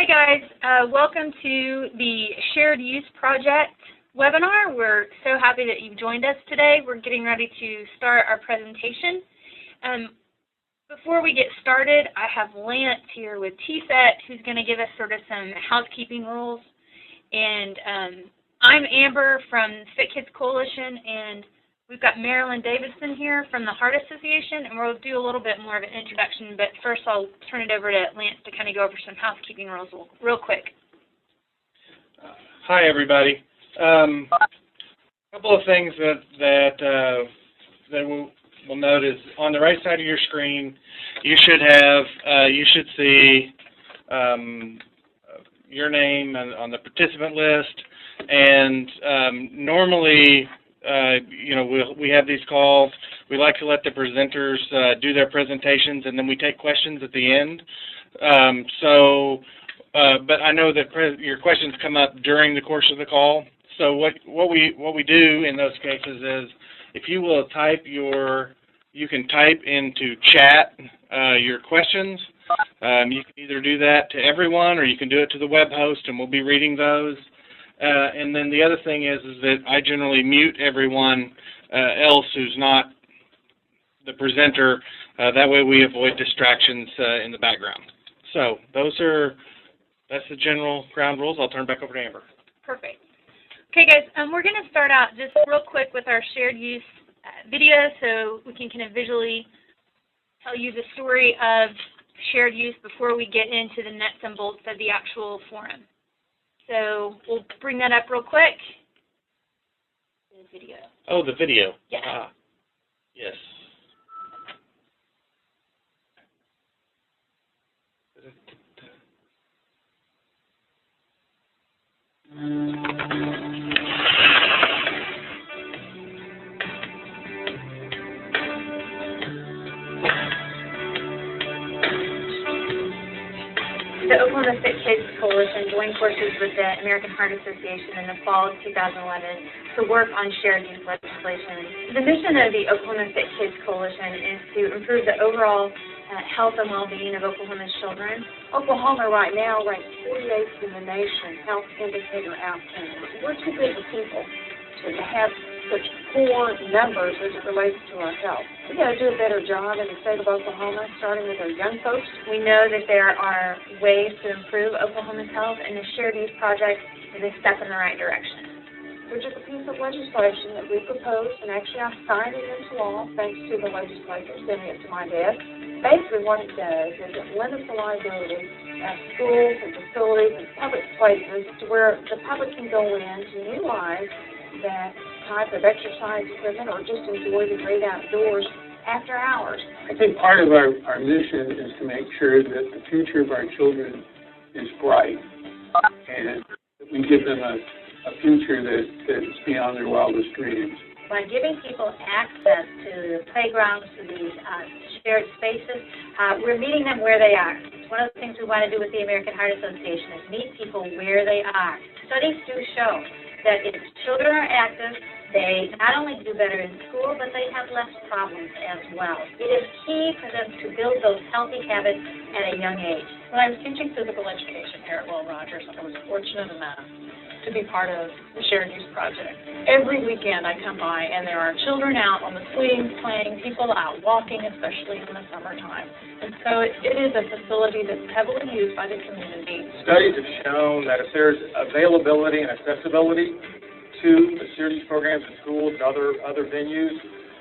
Hi guys, welcome to the Shared Use Project webinar. We're so happy that you've joined us today. We're getting ready to start our presentation. Before we get started, I have Lance here with TSET, who's going to give us sort of some housekeeping rules. And I'm Amber from Fit Kids Coalition, and we've got Marilyn Davidson here from the Heart Association, and we'll do a little bit more of an introduction, but first I'll turn it over to Lance to kind of go over some housekeeping rules real quick. Hi, everybody. A couple of things that we'll note is on the right side of your screen, you should see your name on the participant list, and normally, we have these calls. We like to let the presenters do their presentations, and then we take questions at the end. But I know that your questions come up during the course of the call. So what we do in those cases is, if you will you can type into chat your questions. You can either do that to everyone, or you can do it to the web host, and we'll be reading those. And then the other thing is that I generally mute everyone else who's not the presenter. That way we avoid distractions in the background. So that's the general ground rules. I'll turn back over to Amber. Perfect. Okay, guys, we're going to start out just real quick with our shared use video so we can kind of visually tell you the story of shared use before we get into the nuts and bolts of the actual forum. So we'll bring that up real quick. The video. Oh, the video. Yes. Yes. The Oklahoma Fit Kids Coalition joined forces with the American Heart Association in the fall of 2011 to work on shared use legislation. The mission of the Oklahoma Fit Kids Coalition is to improve the overall health and well-being of Oklahoma's children. Oklahoma right now ranks 48th in the nation, health indicator outcomes. We're too big a people to have such poor numbers as it relates to our health. We've got to do a better job in the state of Oklahoma, starting with our young folks. We know that there are ways to improve Oklahoma's health, and the Shared Use Project is a step in the right direction. Which is a piece of legislation that we proposed, and actually I signed it into law thanks to the legislature sending it to my desk. Basically what it does is it limits the liability at schools and facilities and public places to where the public can go in to utilize that type of exercise equipment or just enjoy the great outdoors after hours. I think part of our mission is to make sure that the future of our children is bright and that we give them a future that is beyond their wildest dreams. By giving people access to the playgrounds, to these shared spaces, we're meeting them where they are. One of the things we want to do with the American Heart Association is meet people where they are. Studies do show that if children are active, they not only do better in school, but they have less problems as well. It is key for them to build those healthy habits at a young age. When I was teaching physical education here at Will Rogers, I was fortunate enough to be part of the Shared Use Project. Every weekend I come by and there are children out on the swings playing, people out walking, especially in the summertime. And so it is a facility that's heavily used by the community. Studies have shown that if there's availability and accessibility to the shared use programs in schools and other venues,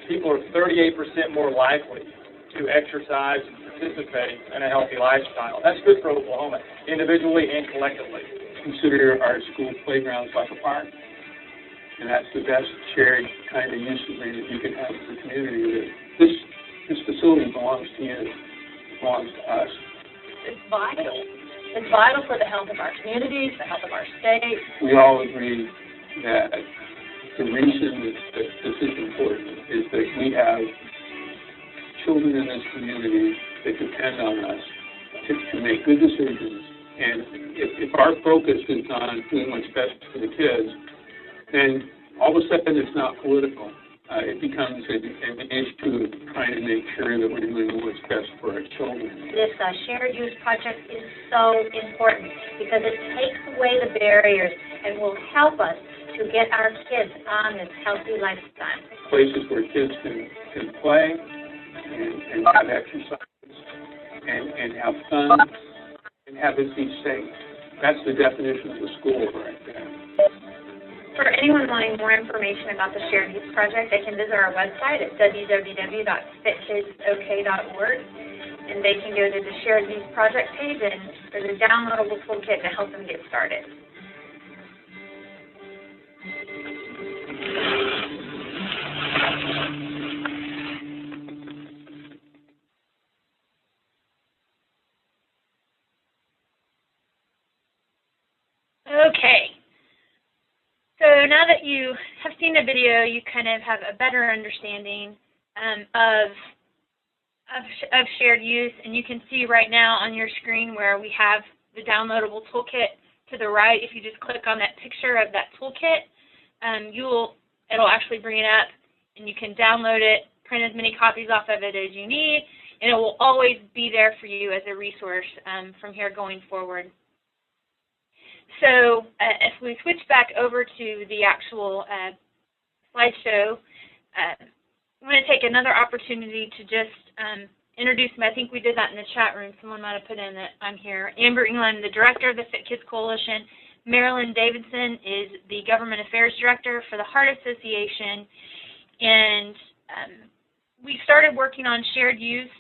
people are 38% more likely to exercise and participate in a healthy lifestyle. That's good for Oklahoma, individually and collectively. Consider our school playgrounds like a park, and that's the best shared kind of use agreement you can have with the community. This facility belongs to you, it belongs to us. It's vital. It's vital for the health of our communities, the health of our state. We all agree that the reason that this is important is that we have children in this community that depend on us to make good decisions. And if our focus is on doing what's best for the kids, then all of a sudden it's not political. it becomes an issue of trying to make sure that we're doing what's best for our children. This shared use project is so important because it takes away the barriers and will help us to get our kids on this healthy lifestyle. Places where kids can play and have exercise and have fun and have it be safe. That's the definition of a school right there. For anyone wanting more information about the Shared Use Project, they can visit our website at www.fitkidsok.org, and they can go to the Shared Use Project page, and there's a downloadable toolkit to help them get started. Okay. So now that you have seen the video, you kind of have a better understanding of shared use, and you can see right now on your screen where we have the downloadable toolkit to the right. If you just click on that picture of that toolkit, it'll actually bring it up, and you can download it, print as many copies off of it as you need, and it will always be there for you as a resource from here going forward. So if we switch back over to the actual slideshow, I want to take another opportunity to just introduce me. I think we did that in the chat room. Someone might have put in that I'm here. Amber England, the director of the Fit Kids Coalition. Marilyn Davidson is the Government Affairs Director for the Heart Association. And we started working on shared use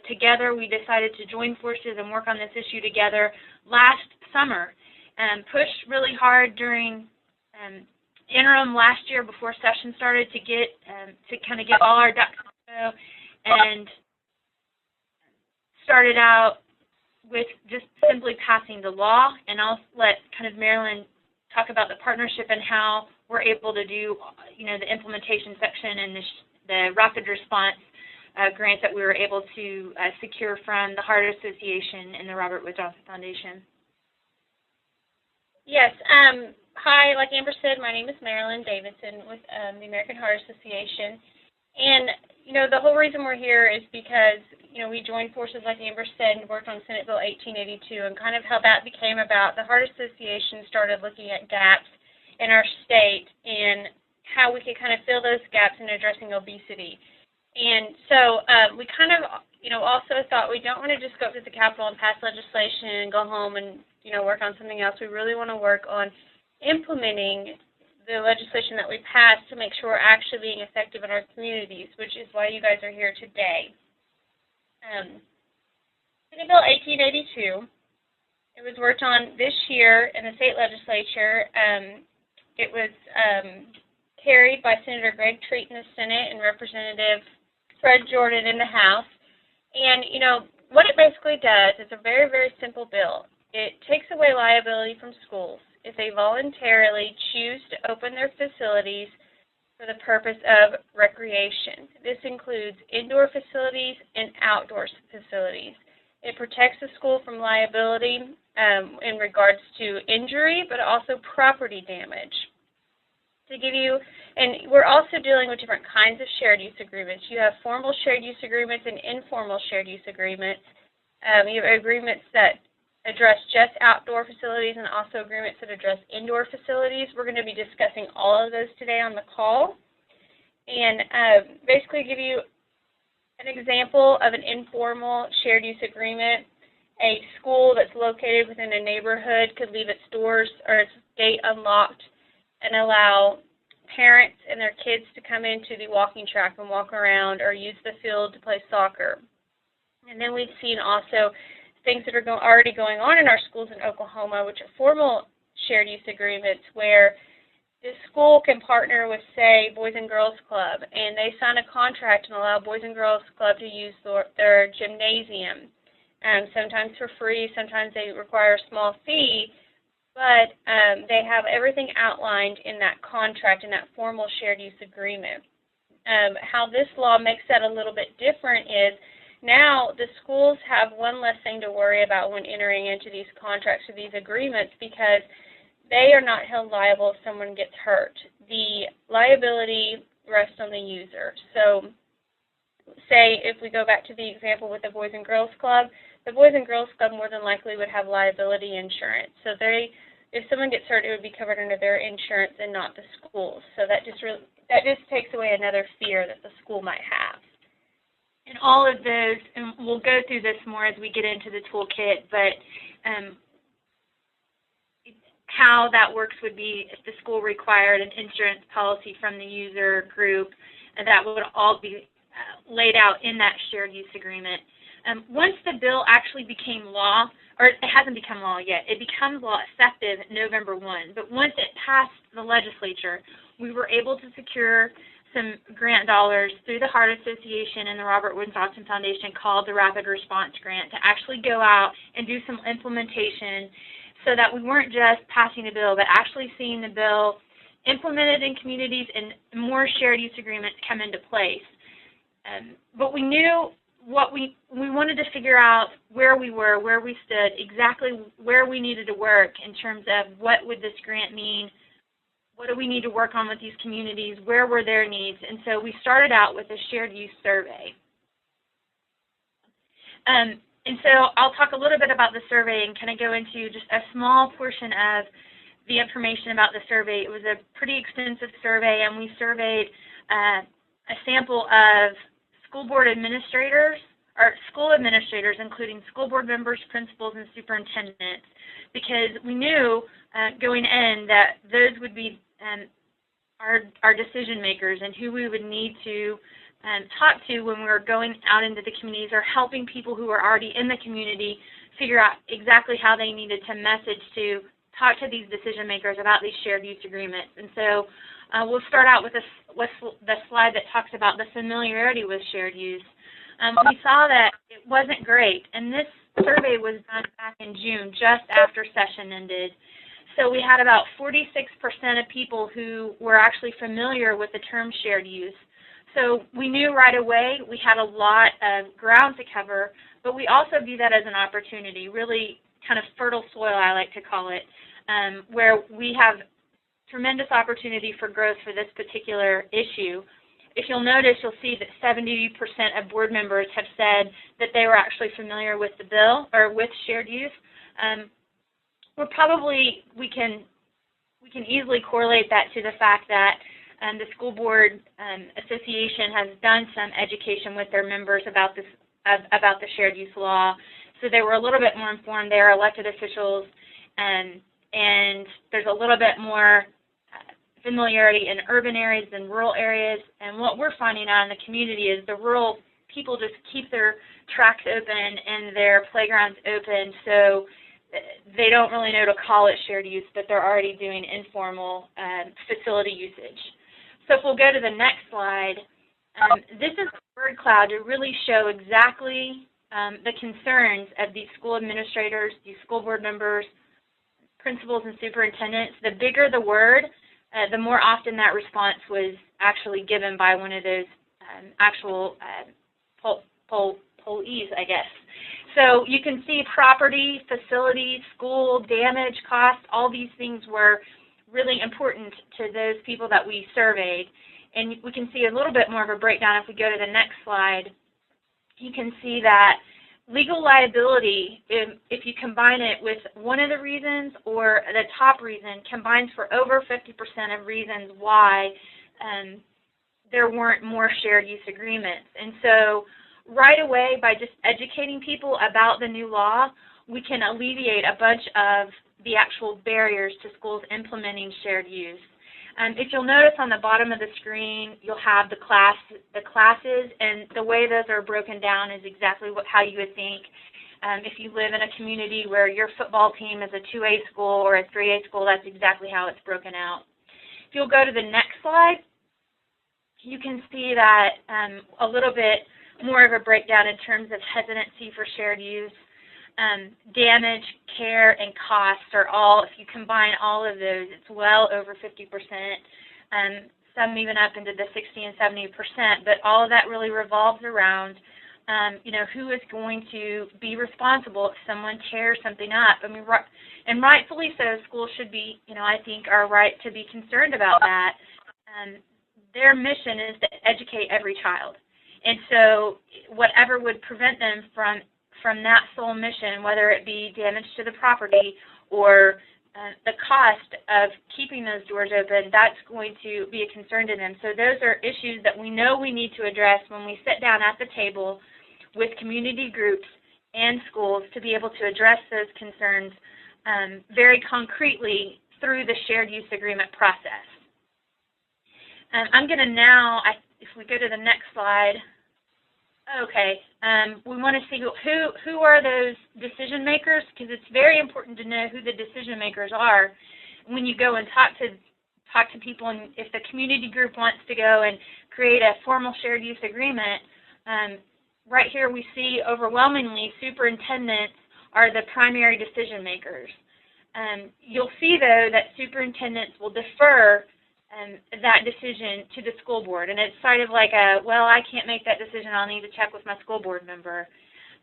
together. We decided to join forces and work on this issue together last summer. Pushed really hard during interim last year before session started to get kind of get all our ducks in a row, and started out with just simply passing the law. And I'll let kind of Marilyn talk about the partnership and how we're able to do, the implementation section and the rapid response grant that we were able to secure from the Heart Association and the Robert Wood Johnson Foundation. Yes. Hi, like Amber said, my name is Marilyn Davidson with the American Heart Association. And, the whole reason we're here is because, we joined forces, like Amber said, and worked on Senate Bill 1882, and kind of how that became about. The Heart Association started looking at gaps in our state and how we could kind of fill those gaps in addressing obesity. And so we kind of, also thought we don't want to just go up to the Capitol and pass legislation and go home and, work on something else. We really want to work on implementing the legislation that we pass to make sure we're actually being effective in our communities, which is why you guys are here today. Senate Bill 1882, it was worked on this year in the state legislature. It was carried by Senator Greg Treat in the Senate and Representative Fred Jordan in the House. And, what it basically does is a very, very simple bill. It takes away liability from schools if they voluntarily choose to open their facilities for the purpose of recreation. This includes indoor facilities and outdoor facilities. It protects the school from liability in regards to injury, but also property damage. To give you, and we're also dealing with different kinds of shared use agreements. You have formal shared use agreements and informal shared use agreements. You have agreements that address just outdoor facilities and also agreements that address indoor facilities. We're going to be discussing all of those today on the call. And basically give you an example of an informal shared use agreement. A school that's located within a neighborhood could leave its doors or its gate unlocked and allow parents and their kids to come into the walking track and walk around or use the field to play soccer. And then we've seen also things that are already going on in our schools in Oklahoma, which are formal shared use agreements where the school can partner with, say, Boys and Girls Club, and they sign a contract and allow Boys and Girls Club to use their gymnasium, sometimes for free, sometimes they require a small fee, but they have everything outlined in that contract, in that formal shared use agreement. How this law makes that a little bit different is now the schools have one less thing to worry about when entering into these contracts or these agreements because they are not held liable if someone gets hurt. The liability rest on the user. So say if we go back to the example with the Boys and Girls Club, the Boys and Girls Club more than likely would have liability insurance. So if someone gets hurt, it would be covered under their insurance and not the school's. So that just takes away another fear that the school might have. And all of those, and we'll go through this more as we get into the toolkit, but how that works would be if the school required an insurance policy from the user group, and that would all be laid out in that shared use agreement. Once the bill actually became law, or it hasn't become law yet, it becomes law effective November 1, but once it passed the legislature, we were able to secure some grant dollars through the Heart Association and the Robert Wood Johnson Foundation called the Rapid Response Grant to actually go out and do some implementation so that we weren't just passing a bill, but actually seeing the bill implemented in communities and more shared use agreements come into place. But we knew what we wanted to figure out where we were, where we stood, exactly where we needed to work in terms of what would this grant mean, what do we need to work on with these communities, where were their needs, and so we started out with a shared use survey. And so I'll talk a little bit about the survey and kind of go into just a small portion of the information about the survey. It was a pretty extensive survey, and we surveyed a sample of school board administrators, or school administrators, including school board members, principals, and superintendents, because we knew going in that those would be our decision makers and who we would need to talk to when we were going out into the communities or helping people who are already in the community figure out exactly how they needed to message to talk to these decision makers about these shared use agreements. And so we'll start out with the slide that talks about the familiarity with shared use. We saw that it wasn't great, and this survey was done back in June, just after session ended. So we had about 46% of people who were actually familiar with the term shared use. So we knew right away we had a lot of ground to cover, but we also view that as an opportunity, really kind of fertile soil, I like to call it, where we have tremendous opportunity for growth for this particular issue. If you'll notice, you'll see that 70% of board members have said that they were actually familiar with the bill or with shared use. We can easily correlate that to the fact that the school board association has done some education with their members about the shared use law, so they were a little bit more informed. They are elected officials, and there's a little bit more familiarity in urban areas than rural areas. And what we're finding out in the community is the rural people just keep their tracks open and their playgrounds open, so they don't really know to call it shared use, but they're already doing informal facility usage. So if we'll go to the next slide, this is a word cloud to really show exactly the concerns of these school administrators, these school board members, principals, and superintendents. The bigger the word, the more often that response was actually given by one of those actual pollees, I guess. So you can see property, facility, school, damage, cost, all these things were really important to those people that we surveyed. And we can see a little bit more of a breakdown if we go to the next slide. You can see that legal liability, if you combine it with one of the reasons or the top reason, combines for over 50% of reasons why there weren't more shared use agreements. And so right away, by just educating people about the new law, we can alleviate a bunch of the actual barriers to schools implementing shared use. If you'll notice on the bottom of the screen, you'll have the classes, and the way those are broken down is exactly how you would think. If you live in a community where your football team is a 2A school or a 3A school, that's exactly how it's broken out. If you'll go to the next slide, you can see that a little bit more of a breakdown in terms of hesitancy for shared use. Damage, care, and costs are all, if you combine all of those, it's well over 50%, some even up into the 60 and 70%, but all of that really revolves around, who is going to be responsible if someone tears something up. I mean, and rightfully so, schools should be, I think, are right to be concerned about that. their mission is to educate every child. And so whatever would prevent them from that sole mission, whether it be damage to the property or the cost of keeping those doors open, that's going to be a concern to them. So those are issues that we know we need to address when we sit down at the table with community groups and schools to be able to address those concerns very concretely through the shared use agreement process. I'm going to now, if we go to the next slide, okay, we want to see who are those decision makers, because it's very important to know who the decision makers are when you go and talk to people. And if the community group wants to go and create a formal shared use agreement, right here we see overwhelmingly superintendents are the primary decision makers. You'll see, though, that superintendents will defer that decision to the school board. And it's sort of like well, I can't make that decision. I'll need to check with my school board member.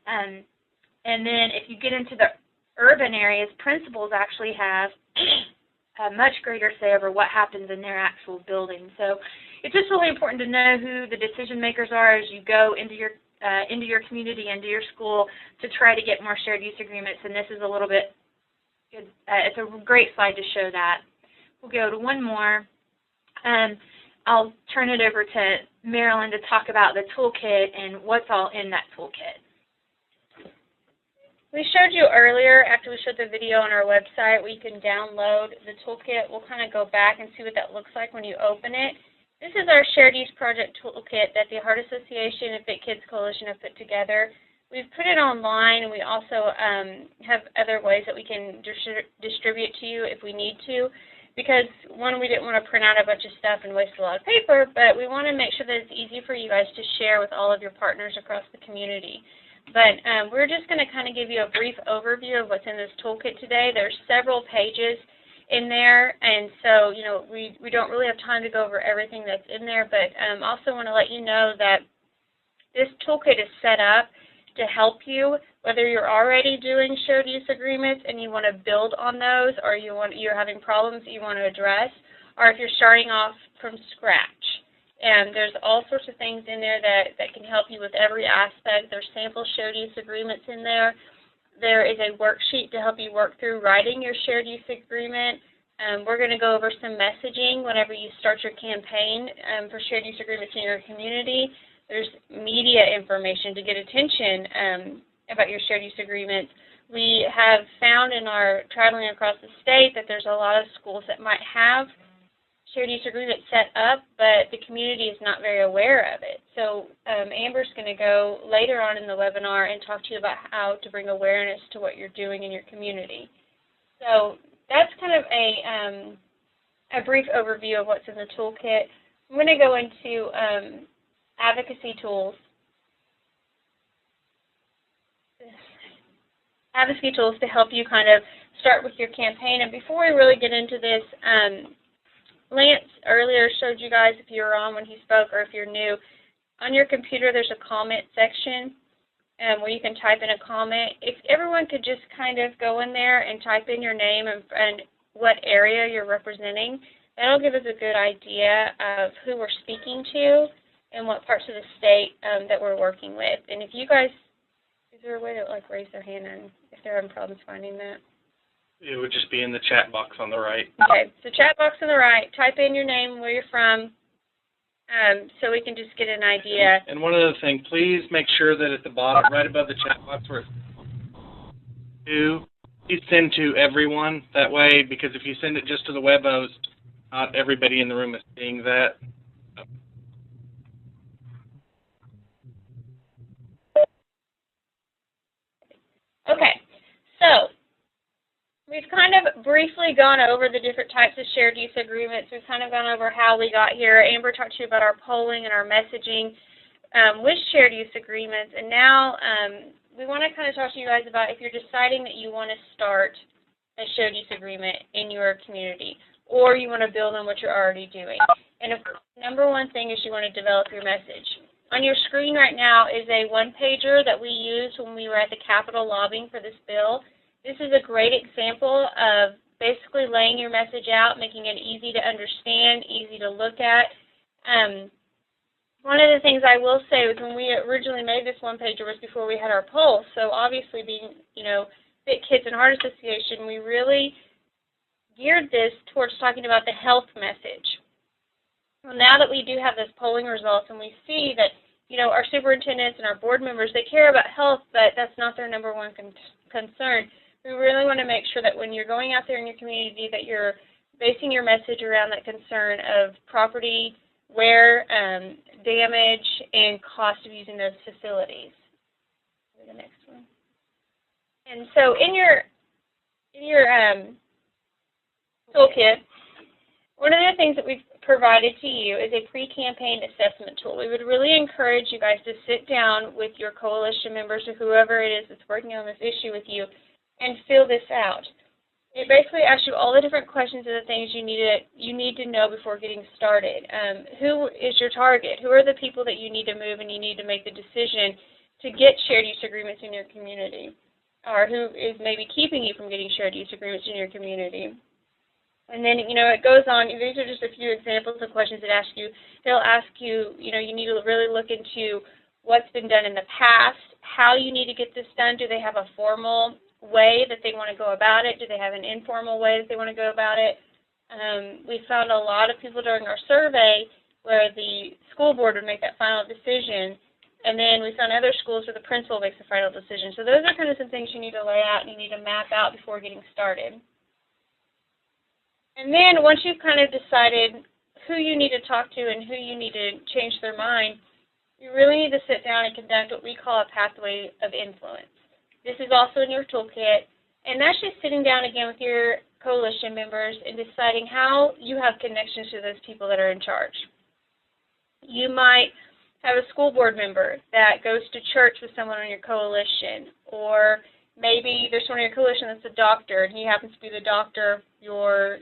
And then if you get into the urban areas, principals actually have a much greater say over what happens in their actual building. So it's just really important to know who the decision makers are as you go into your community, into your school, to try to get more shared use agreements. And this is a little bit good. It's a great slide to show that. We'll go to one more. I'll turn it over to Marilyn to talk about the toolkit and what's all in that toolkit. We showed you earlier, after we showed the video on our website, where you can download the toolkit. We'll kind of go back and see what that looks like when you open it. This is our Shared Use Project Toolkit that the Heart Association and Fit Kids Coalition have put together. We've put it online, and we also have other ways that we can distribute to you if we need to. Because, one, we didn't want to print out a bunch of stuff and waste a lot of paper, but we want to make sure that it's easy for you guys to share with all of your partners across the community. But we're just going to kind of give you a brief overview of what's in this toolkit today. There's several pages in there, and so, we don't really have time to go over everything that's in there, but also want to let you know that this toolkit is set up to help you, whether you're already doing shared use agreements and you want to build on those, or you're having problems that you want to address, or if you're starting off from scratch. And there's all sorts of things in there that can help you with every aspect. There's sample shared use agreements in there. There is a worksheet to help you work through writing your shared use agreement. We're going to go over some messaging whenever you start your campaign for shared use agreements in your community. There's media information to get attention about your shared use agreements. We have found in our traveling across the state that there's a lot of schools that might have shared use agreements set up, but the community is not very aware of it. So Amber's going to go later on in the webinar and talk to you about how to bring awareness to what you're doing in your community. So that's kind of a brief overview of what's in the toolkit. I'm going to go into Advocacy Tools. Advocacy Tools to help you kind of start with your campaign. And before we really get into this, Lance earlier showed you guys, if you were on when he spoke or if you're new, on your computer there's a comment section where you can type in a comment. If everyone could just kind of go in there and type in your name and what area you're representing, that'll give us a good idea of who we're speaking to and what parts of the state that we're working with. And if you guys, is there a way to raise their hand and if they're having problems finding that? It would just be in the chat box on the right. Okay, so chat box on the right, type in your name, where you're from, so we can just get an idea. And one other thing, please make sure that at the bottom, right above the chat box where please send to everyone that way, because if you send it just to the web host, not everybody in the room is seeing that. Okay, so we've kind of briefly gone over the different types of shared use agreements. We've kind of gone over how we got here. Amber talked to you about our polling and our messaging with shared use agreements. And now we want to kind of talk to you guys about if you're deciding that you want to start a shared use agreement in your community or you want to build on what you're already doing. And of course, number one thing is you want to develop your message. On your screen right now is a one-pager that we used when we were at the Capitol lobbying for this bill. This is a great example of basically laying your message out, making it easy to understand, easy to look at. One of the things I will say was when we originally made this one-pager was before we had our poll. So obviously being, Fit Kids and Heart Association, we really geared this towards talking about the health message. Well, now that we do have this polling results and we see that, our superintendents and our board members, they care about health, but that's not their number one concern. We really want to make sure that when you're going out there in your community that you're basing your message around that concern of property, wear, damage, and cost of using those facilities. The next one. And so in your toolkit, one of the things that we've provided to you is a pre-campaign assessment tool. We would really encourage you guys to sit down with your coalition members or whoever it is that's working on this issue with you and fill this out. It basically asks you all the different questions and the things you need to know before getting started. Who is your target? Who are the people that you need to move and you need to make the decision to get shared use agreements in your community? Or who is maybe keeping you from getting shared use agreements in your community? And then, it goes on. These are just a few examples of questions that ask you. They'll ask you, you need to really look into what's been done in the past, how you need to get this done. Do they have a formal way that they want to go about it? Do they have an informal way that they want to go about it? We found a lot of people during our survey where the school board would make that final decision, and then we found other schools where the principal makes the final decision. So those are kind of some things you need to lay out and you need to map out before getting started. And then once you've kind of decided who you need to talk to and who you need to change their mind, you really need to sit down and conduct what we call a pathway of influence. This is also in your toolkit, and that's just sitting down again with your coalition members and deciding how you have connections to those people that are in charge. You might have a school board member that goes to church with someone on your coalition, or maybe there's someone on your coalition that's a doctor, and he happens to be the doctor of your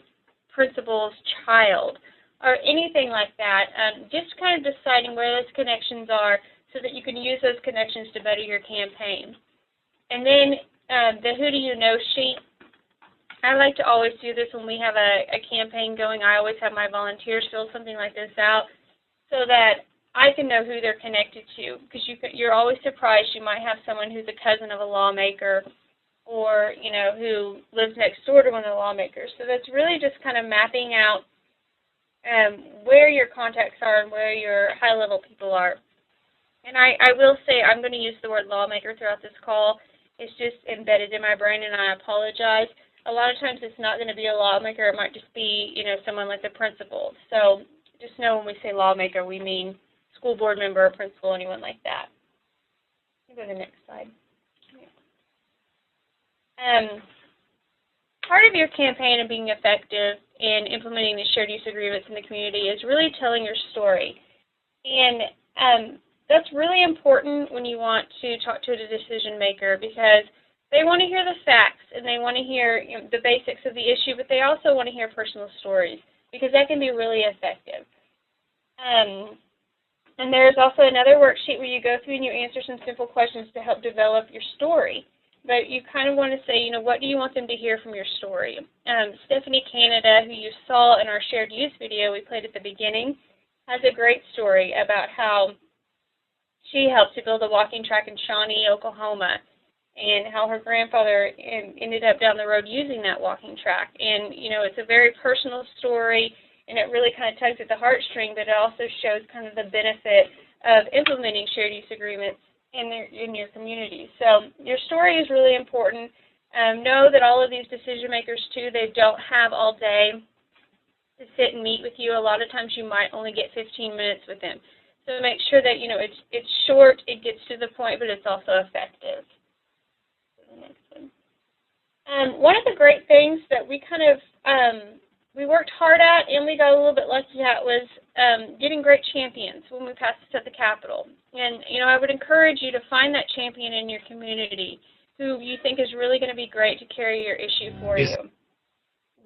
principal's child, or anything like that. Just kind of deciding where those connections are so that you can use those connections to better your campaign. And then the who do you know sheet. I like to always do this when we have a campaign going. I always have my volunteers fill something like this out so that I can know who they're connected to, because you're always surprised. You might have someone who's a cousin of a lawmaker, or, who lives next door to one of the lawmakers. So that's really just kind of mapping out where your contacts are and where your high-level people are. And I will say I'm going to use the word lawmaker throughout this call. It's just embedded in my brain, and I apologize. A lot of times it's not going to be a lawmaker. It might just be, someone like the principal. So just know when we say lawmaker, we mean school board member, principal, anyone like that. Go to the next slide. Part of your campaign and being effective in implementing the shared use agreements in the community is really telling your story. And that's really important when you want to talk to a decision maker, because they want to hear the facts and they want to hear the basics of the issue, but they also want to hear personal stories, because that can be really effective. And there's also another worksheet where you go through and you answer some simple questions to help develop your story. But you kind of want to say, what do you want them to hear from your story? Stephanie Canada, who you saw in our shared use video we played at the beginning, has a great story about how she helped to build a walking track in Shawnee, Oklahoma, and how her grandfather ended up down the road using that walking track. And, it's a very personal story, and it really kind of tugs at the heartstring, but it also shows kind of the benefit of implementing shared use agreements in your community. So your story is really important. Know that all of these decision makers, too, they don't have all day to sit and meet with you. A lot of times you might only get 15 minutes with them. So make sure that, it's short, it gets to the point, but it's also effective. One of the great things that we kind of, we worked hard at and we got a little bit lucky at was getting great champions when we passed this at the Capitol. And, I would encourage you to find that champion in your community who you think is really going to be great to carry your issue for you.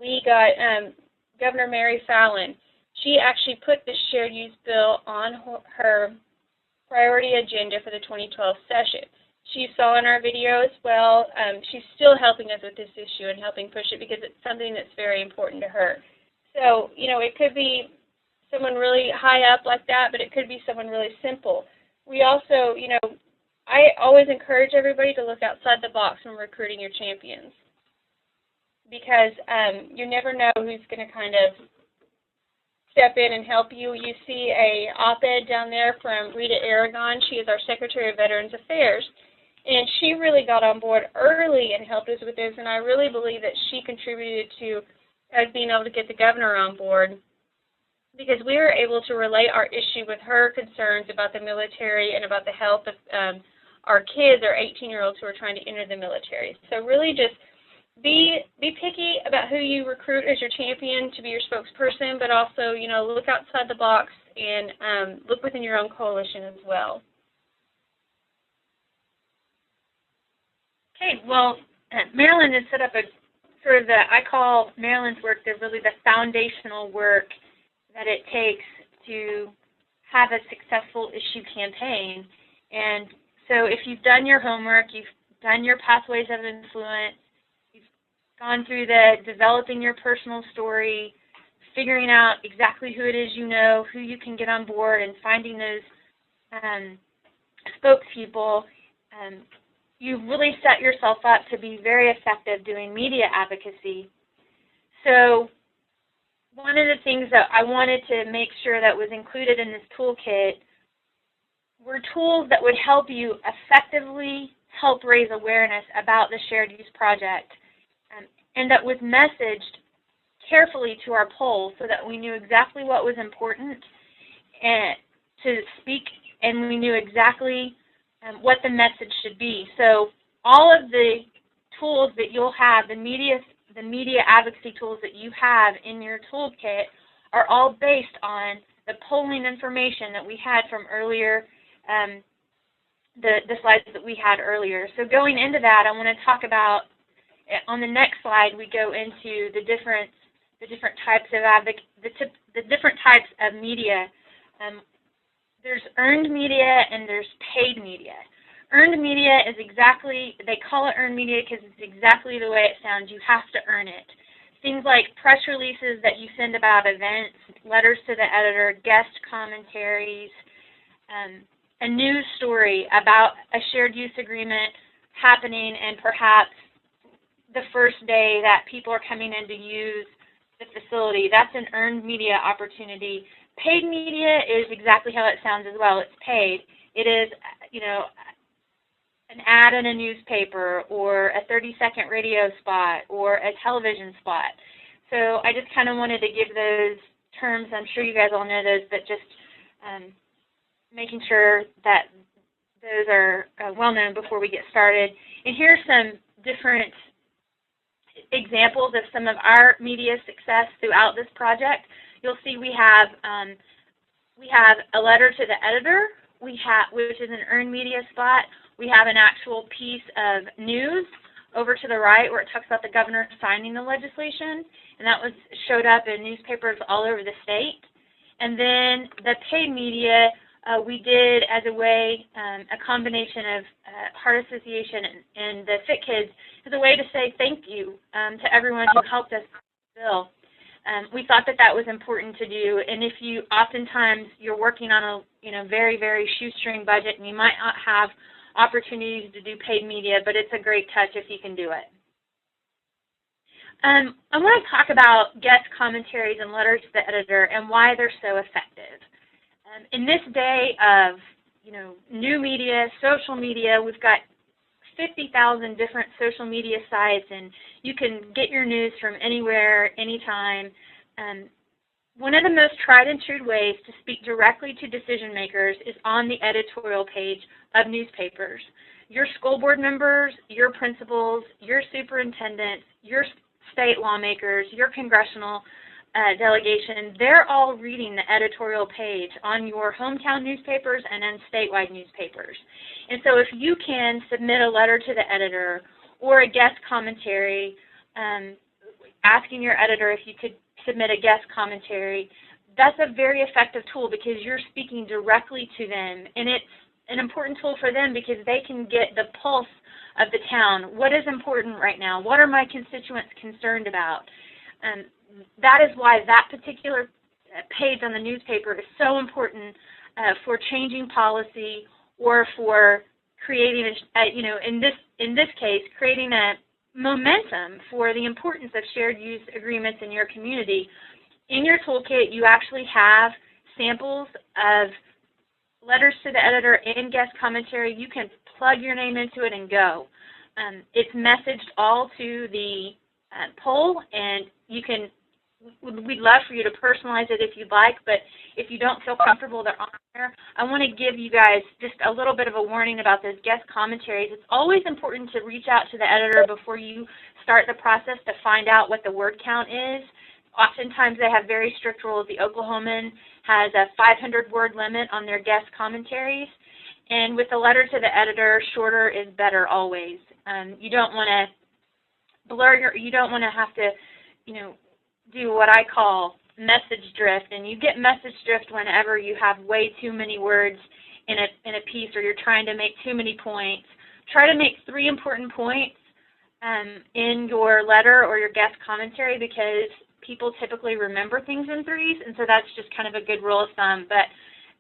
We got Governor Mary Fallon. She actually put the shared use bill on her priority agenda for the 2012 session. She saw in our video as well. She's still helping us with this issue and helping push it because it's something that's very important to her. So, it could be someone really high up like that, but it could be someone really simple. We also, you know, I always encourage everybody to look outside the box when recruiting your champions, because you never know who's going to kind of step in and help you. You see a op-ed down there from Rita Aragon. She is our Secretary of Veterans Affairs, and she really got on board early and helped us with this, and I really believe that she contributed to us being able to get the governor on board, because we were able to relate our issue with her concerns about the military and about the health of our kids, our 18-year-olds who are trying to enter the military. So really just be picky about who you recruit as your champion to be your spokesperson, but also, you know, look outside the box and look within your own coalition as well. Okay, well, Marilyn has set up a sort of I call Marilyn's work really the foundational work that it takes to have a successful issue campaign. And so if you've done your homework, you've done your pathways of influence, you've gone through the developing your personal story, figuring out exactly who it is you know, who you can get on board, and finding those spokespeople, you've really set yourself up to be very effective doing media advocacy. So one of the things that I wanted to make sure that was included in this toolkit were tools that would help you effectively help raise awareness about the Shared Use Project, and that was messaged carefully to our poll so that we knew exactly what was important to speak, and we knew exactly what the message should be. So all of the tools that you'll have, the media advocacy tools that you have in your toolkit, are all based on the polling information that we had from earlier, the slides that we had earlier. So going into that, I want to talk about, on the next slide, we go into the different types of different types of media. There's earned media and there's paid media. Earned media is exactly, they call it earned media because it's exactly the way it sounds. You have to earn it. Things like press releases that you send about events, letters to the editor, guest commentaries, a news story about a shared use agreement happening and perhaps the first day that people are coming in to use the facility. That's an earned media opportunity. Paid media is exactly how it sounds as well. It's paid. It is, you know, an ad in a newspaper or a 30-second radio spot or a television spot. So I just kind of wanted to give those terms. I'm sure you guys all know those, but just making sure that those are well known before we get started. And here's some different examples of some of our media success throughout this project. You'll see we have a letter to the editor, which is an earned media spot. We have an actual piece of news over to the right where it talks about the governor signing the legislation, and that showed up in newspapers all over the state. And then the paid media we did as a way, a combination of Heart Association and the Fit Kids, as a way to say thank you to everyone who helped us with the bill. We thought that that was important to do, and if you, oftentimes you're working on a very, very shoestring budget, and you might not have opportunities to do paid media, but it's a great touch if you can do it. I want to talk about guest commentaries and letters to the editor and why they're so effective. In this day of new media, social media, we've got 50,000 different social media sites, and you can get your news from anywhere, anytime. One of the most tried and true ways to speak directly to decision makers is on the editorial page of newspapers. Your school board members, your principals, your superintendents, your state lawmakers, your congressional delegation, they're all reading the editorial page on your hometown newspapers and then statewide newspapers. And so if you can submit a letter to the editor or a guest commentary, asking your editor if you could submit a guest commentary, that's a very effective tool because you're speaking directly to them. And it's an important tool for them because they can get the pulse of the town. What is important right now? What are my constituents concerned about? That is why that particular page on the newspaper is so important for changing policy or for creating, in this case, creating a momentum for the importance of shared use agreements in your community. In your toolkit, you actually have samples of letters to the editor and guest commentary. You can plug your name into it and go. It's messaged all to the poll, and we'd love for you to personalize it if you'd like, but if you don't feel comfortable they're on there, I want to give you guys just a little bit of a warning about those guest commentaries. It's always important to reach out to the editor before you start the process to find out what the word count is. Oftentimes they have very strict rules. The Oklahoman has a 500-word limit on their guest commentaries, and with the letter to the editor, shorter is better always. You don't want to you don't want to have to, do what I call message drift, and you get message drift whenever you have way too many words in a piece, or you're trying to make too many points. Try to make 3 important points in your letter or your guest commentary, because people typically remember things in 3s, and so that's just kind of a good rule of thumb. But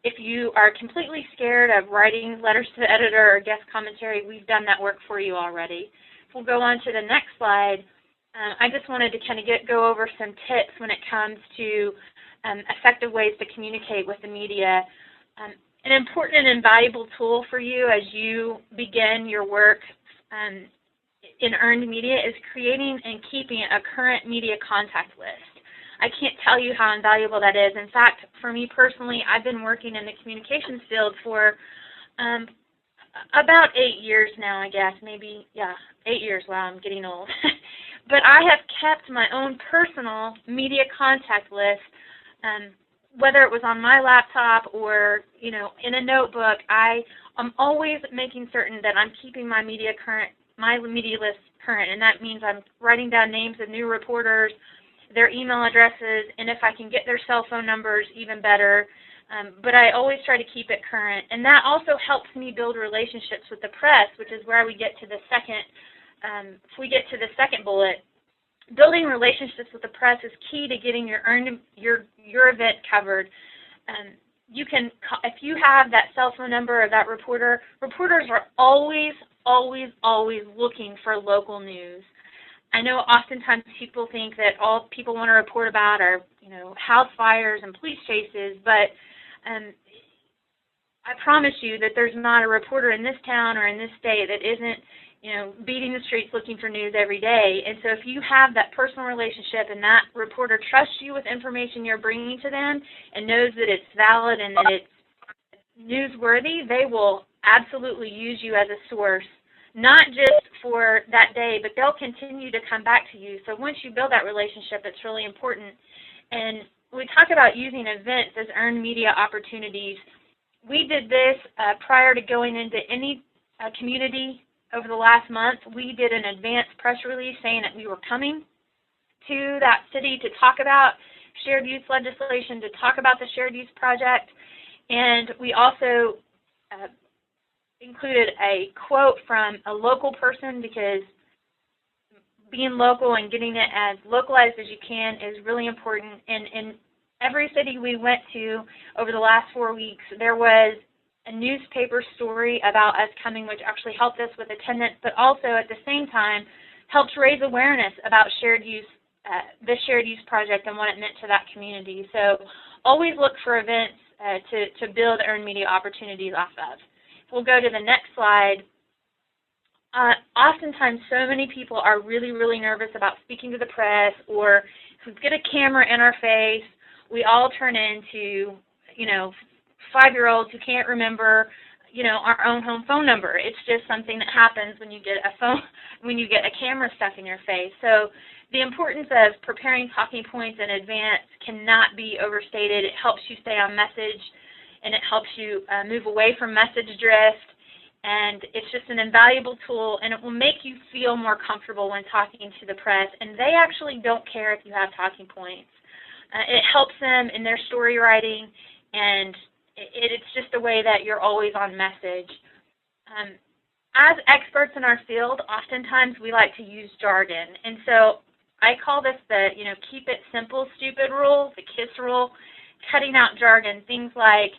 if you are completely scared of writing letters to the editor or guest commentary, we've done that work for you already. If we'll go on to the next slide, I just wanted to kind of go over some tips when it comes to effective ways to communicate with the media. An important and invaluable tool for you as you begin your work in earned media is creating and keeping a current media contact list. I can't tell you how invaluable that is. In fact, for me personally, I've been working in the communications field for about 8 years now, I guess. Maybe, 8 years. Wow, I'm getting old. But I have kept my own personal media contact list, whether it was on my laptop or, in a notebook. I'm always making certain that I'm keeping my media list current, and that means I'm writing down names of new reporters, their email addresses, and if I can get their cell phone numbers, even better. But I always try to keep it current, and that also helps me build relationships with the press, which is where we get to the second. If we get to the second bullet, building relationships with the press is key to getting your event covered. You can, if you have that cell phone number of that reporter, reporters are always looking for local news. I know oftentimes people think that all people want to report about are, house fires and police chases, but I promise you that there's not a reporter in this town or in this state that isn't, beating the streets looking for news every day. And so if you have that personal relationship and that reporter trusts you with information you're bringing to them and knows that it's valid and that it's newsworthy, they will absolutely use you as a source, not just for that day, but they'll continue to come back to you. So once you build that relationship, it's really important. And we talk about using events as earned media opportunities. We did this prior to going into any community. Over the last month, we did an advance press release saying that we were coming to that city to talk about shared use legislation, to talk about the shared use project, and we also included a quote from a local person, because being local and getting it as localized as you can is really important. And in every city we went to over the last 4 weeks, there was a newspaper story about us coming, which actually helped us with attendance, but also at the same time helped raise awareness about shared use, the shared use project and what it meant to that community. So always look for events to build earned media opportunities off of. We'll go to the next slide. Oftentimes, so many people are really nervous about speaking to the press, or if we get a camera in our face, we all turn into, 5-year-olds who can't remember, our own home phone number. It's just something that happens when you get a camera stuck in your face. So the importance of preparing talking points in advance cannot be overstated. It helps you stay on message, and it helps you move away from message drift. And it's just an invaluable tool, and it will make you feel more comfortable when talking to the press. And they actually don't care if you have talking points. It helps them in their story writing, and it's just a way that you're always on message. As experts in our field, oftentimes we like to use jargon. And so I call this the, keep it simple, stupid rule, the KISS rule. cutting out jargon, things like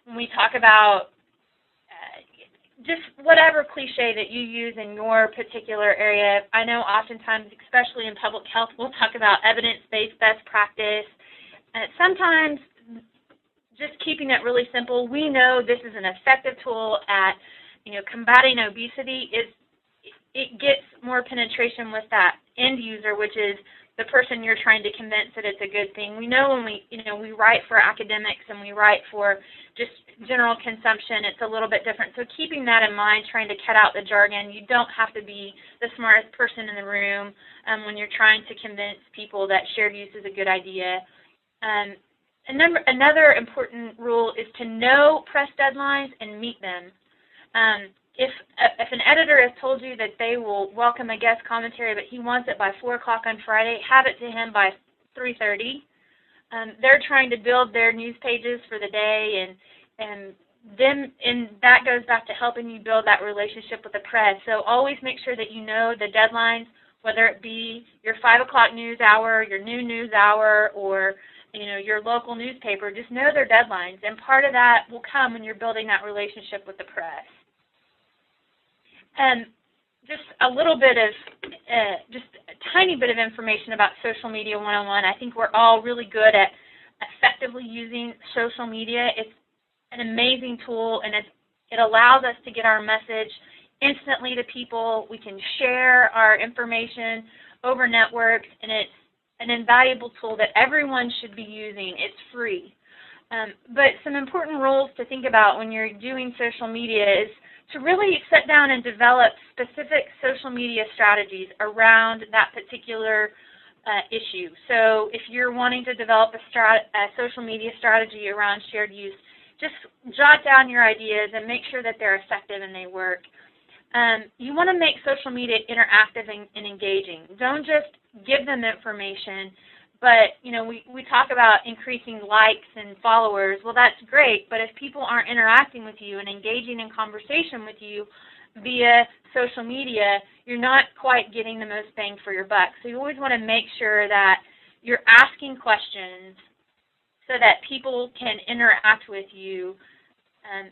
when we talk about just whatever cliche that you use in your particular area. I know oftentimes, especially in public health, we'll talk about evidence-based best practice. Sometimes just keeping it really simple, we know this is an effective tool at, combating obesity. It gets more penetration with that end user, which is the person you're trying to convince that it's a good thing. We know when we write for academics and we write for just general consumption, it's a little bit different. So keeping that in mind, trying to cut out the jargon. You don't have to be the smartest person in the room when you're trying to convince people that shared use is a good idea. Another important rule is to know press deadlines and meet them. If an editor has told you that they will welcome a guest commentary, but he wants it by 4 o'clock on Friday, have it to him by 3:30. They're trying to build their news pages for the day, and that goes back to helping you build that relationship with the press. So always make sure that you know the deadlines, whether it be your 5 o'clock news hour, your noon news hour, or your local newspaper. Just know their deadlines, and part of that will come when you're building that relationship with the press. Just a little bit of, just a tiny bit of information about Social Media 101. I think we're all really good at effectively using social media. It's an amazing tool, and it allows us to get our message instantly to people. We can share our information over networks, and it's an invaluable tool that everyone should be using. It's free. But some important rules to think about when you're doing social media is to really sit down and develop specific social media strategies around that particular issue. So if you're wanting to develop a social media strategy around shared use, just jot down your ideas and make sure that they're effective and they work. You want to make social media interactive and engaging. Don't just give them information, but we talk about increasing likes and followers. Well, that's great, but if people aren't interacting with you and engaging in conversation with you via social media, you're not quite getting the most bang for your buck. So you always want to make sure that you're asking questions so that people can interact with you.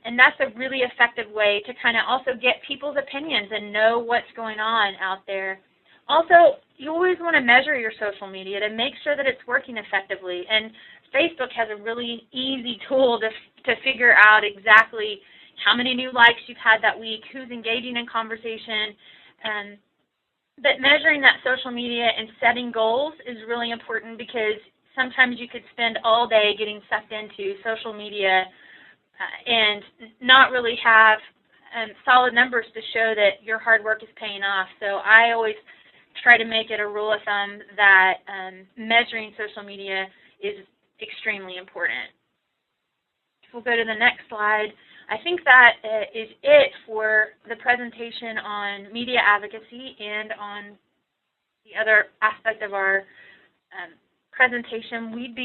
And that's a really effective way to kind of also get people's opinions and know what's going on out there. Also, you always want to measure your social media to make sure that it's working effectively. And Facebook has a really easy tool to figure out exactly how many new likes you've had that week, who's engaging in conversation. But measuring that social media and setting goals is really important, because sometimes you could spend all day getting sucked into social media and not really have solid numbers to show that your hard work is paying off. So I always try to make it a rule of thumb that measuring social media is extremely important. We'll go to the next slide. I think that is it for the presentation on media advocacy and on the other aspect of our presentation. We'd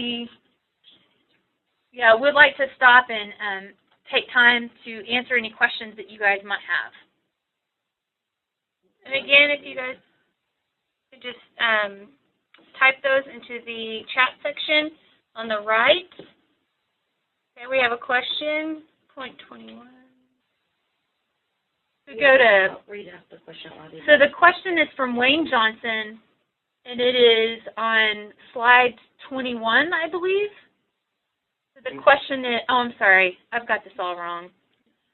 like to stop and take time to answer any questions that you guys might have. And again, if you guys could just type those into the chat section on the right. Okay, we have a question, point 21. We go to, read out the question. so the question is from Wayne Johnson, and it is on slide 21, I believe. So the question is, I'm sorry, I've got this all wrong.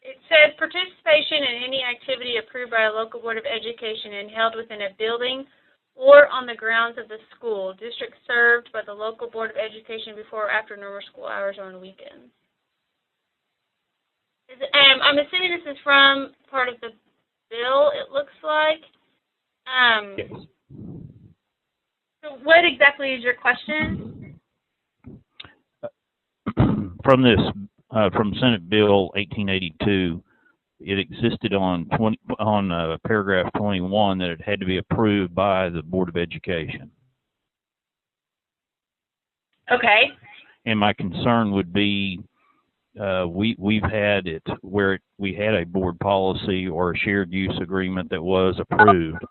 It says participation in any activity approved by a local board of education and held within a building or on the grounds of the school, district served by the local board of education before or after normal school hours or on weekends. I'm assuming this is from part of the bill, it looks like. Yes. So what exactly is your question? From Senate Bill 1882, it existed on paragraph 21 that it had to be approved by the Board of Education. Okay. And my concern would be we've had it where we had a board policy or a shared use agreement that was approved.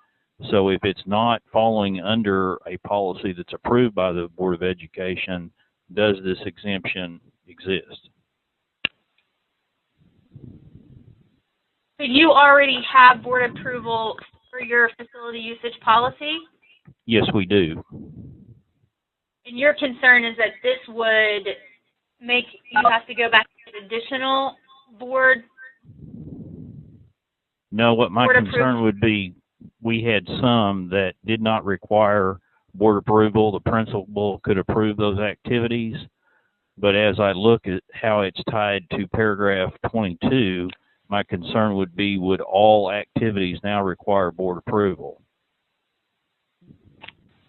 So if it's not falling under a policy that's approved by the Board of Education, does this exemption exist? So you already have board approval for your facility usage policy? Yes, we do. And your concern is that this would make you have to go back to additional board? No, what my Board concern approval. would be, we had some that did not require board approval. The principal could approve those activities. But as I look at how it's tied to paragraph 22, my concern would be, would all activities now require board approval?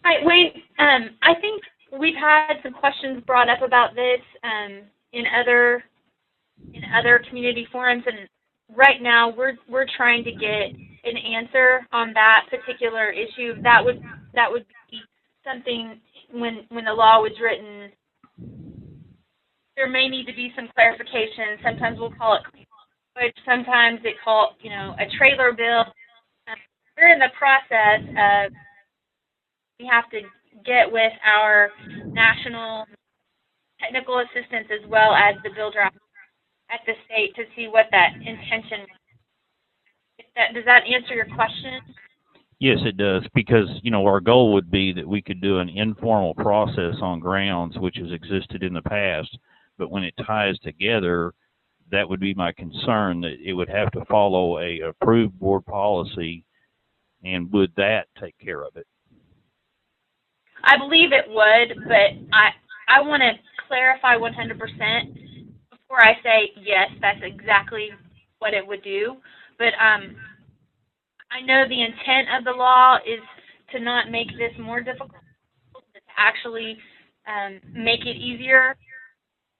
Hi, Wayne. I think we've had some questions brought up about this in other community forums, and right now we're trying to get an answer on that particular issue. That would be something when the law was written. There may need to be some clarification. Sometimes we'll call it language. Sometimes they call it, a trailer bill. We're in the process of, we have to get with our national technical assistance as well as the bill draft at the state to see what that intention is. Does that answer your question? Yes, it does, because, our goal would be that we could do an informal process on grounds which has existed in the past, but when it ties together, that would be my concern, that it would have to follow a approved board policy, and would that take care of it? I believe it would, but I want to clarify 100% before I say yes, that's exactly what it would do. But I know the intent of the law is to not make this more difficult, to actually make it easier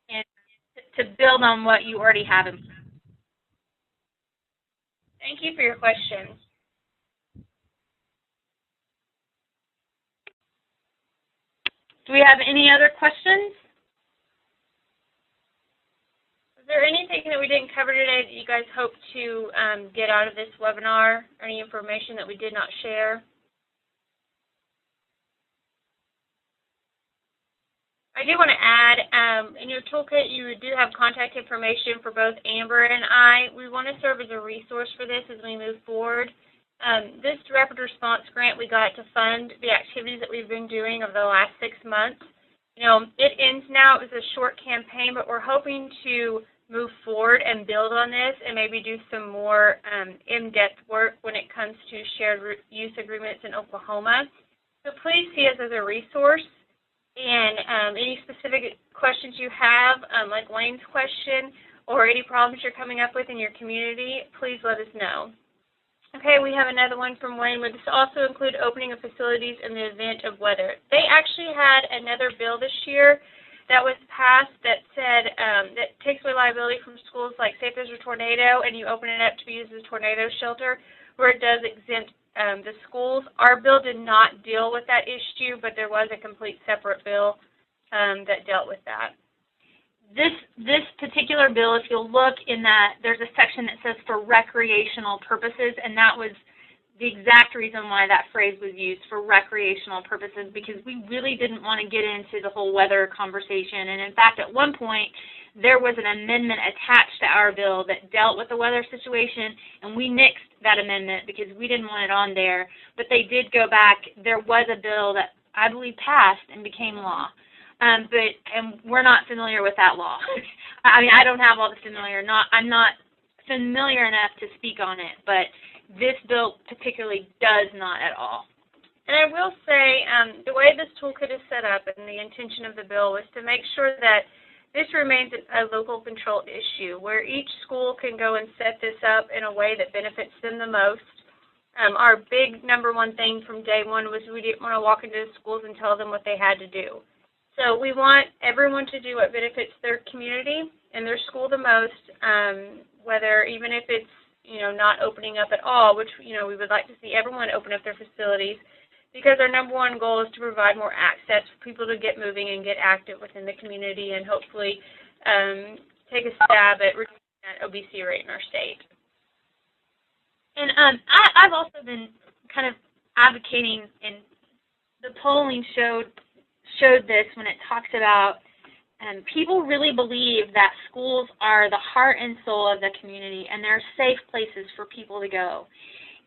and to build on what you already have in place. Thank you for your question. Do we have any other questions? Is there anything that we didn't cover today that you guys hope to get out of this webinar? Any information that we did not share? I do want to add, in your toolkit, you do have contact information for both Amber and I. We want to serve as a resource for this as we move forward. This rapid response grant we got to fund the activities that we've been doing over the last 6 months. It ends now. It was a short campaign, but we're hoping to move forward and build on this and maybe do some more in-depth work when it comes to shared use agreements in Oklahoma. So please see us as a resource. And any specific questions you have, like Wayne's question, or any problems you're coming up with in your community, please let us know. Okay, we have another one from Wayne. Would this also include opening of facilities in the event of weather? They actually had another bill this year that was passed that said that takes away liability from schools, like say if there's a tornado and you open it up to be used as a tornado shelter, where it does exempt the schools. Our bill did not deal with that issue, but there was a complete separate bill that dealt with that. This particular bill, if you'll look in that, there's a section that says for recreational purposes, and that was the exact reason why that phrase was used, for recreational purposes, because we really didn't want to get into the whole weather conversation. And in fact, at one point, there was an amendment attached to our bill that dealt with the weather situation, and we nixed that amendment because we didn't want it on there. But they did go back. There was a bill that I believe passed and became law. And we're not familiar with that law. I mean, I don't have all the I'm not familiar enough to speak on it, but this bill particularly does not at all. And I will say, the way this toolkit is set up and the intention of the bill was to make sure that this remains a local control issue, where each school can go and set this up in a way that benefits them the most. Our big number one thing from day one was we didn't want to walk into the schools and tell them what they had to do. So we want everyone to do what benefits their community and their school the most, whether even if it's, not opening up at all, which, we would like to see everyone open up their facilities, because our number one goal is to provide more access for people to get moving and get active within the community and hopefully take a stab at reducing that obesity rate in our state. And I've also been kind of advocating, and the polling showed this when it talks about people really believe that schools are the heart and soul of the community, and they're safe places for people to go.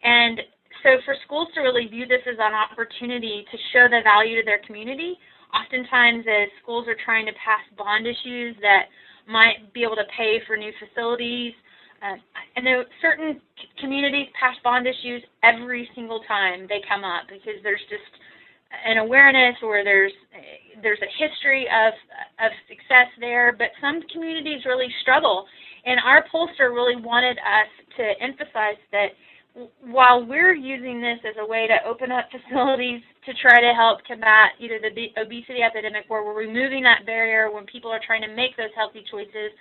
And so for schools to really view this as an opportunity to show the value to their community, oftentimes as schools are trying to pass bond issues that might be able to pay for new facilities, I know certain communities pass bond issues every single time they come up because there's just an awareness or there's a history of success there, but some communities really struggle. And our pollster really wanted us to emphasize that while we're using this as a way to open up facilities to try to help combat either the obesity epidemic, where we're removing that barrier when people are trying to make those healthy choices,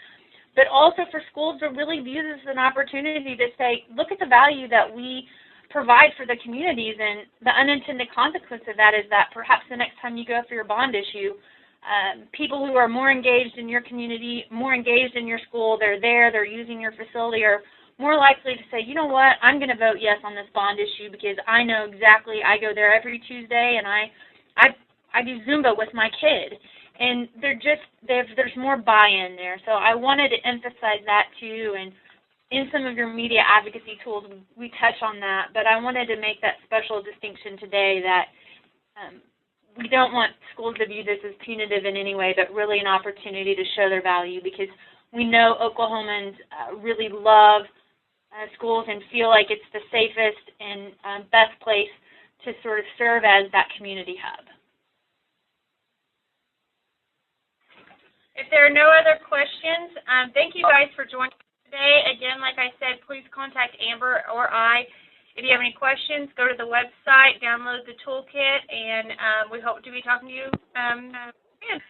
but also for schools to really view this as an opportunity to say, look at the value that we provide for the communities, and the unintended consequence of that is that perhaps the next time you go for your bond issue, people who are more engaged in your community, more engaged in your school, they're there, they're using your facility, are more likely to say, you know what, I'm going to vote yes on this bond issue because I know exactly, I go there every Tuesday and I do Zumba with my kid. And there's more buy-in there. So I wanted to emphasize that too, and in some of your media advocacy tools, we touch on that, but I wanted to make that special distinction today that we don't want schools to view this as punitive in any way, but really an opportunity to show their value, because we know Oklahomans really love schools and feel like it's the safest and best place to sort of serve as that community hub. If there are no other questions, thank you guys for joining us today. Again, like I said, please contact Amber or I. If you have any questions, go to the website, download the toolkit, and we hope to be talking to you again.